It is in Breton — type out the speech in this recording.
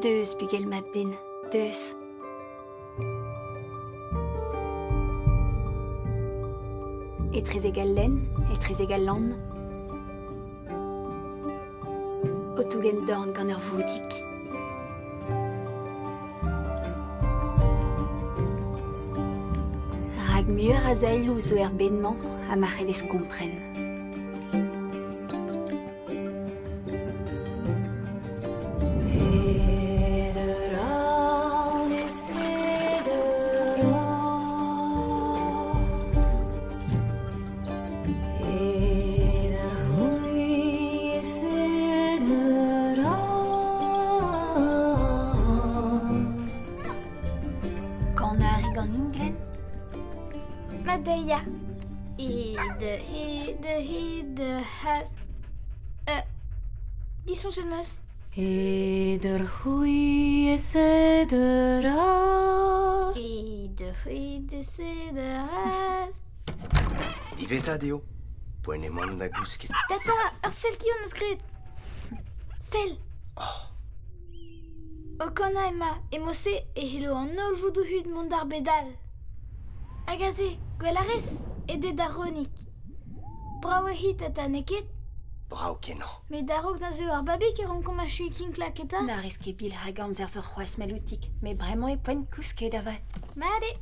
Deus bugel mabdin, deus. Et très égal len, et très égal land. Otugen dorn gant ur voudik. Rag muur a zailou zo er benman a marc'hed ez kompren. Quand a ri gant inglen? Madeia. Hide, has. Dis son jeunesse. Eder hui e sedera. Hide, has. Diveza deo, poene mont da gousket. Tata, ar sel ki on eus gret. Sel. O kana ema, emose e helo an ol voudou hud mont d'ar bedal. Agaze, gwell a rez, ede da ronik. Brao e hit tata neket, Brao kenan. me darok na zeu ar babik e ron kom a chui kin klaketa. Na riske bil hag amzer zo c'hoaz meloutik, me bremañ e poent kousket avat. Mare.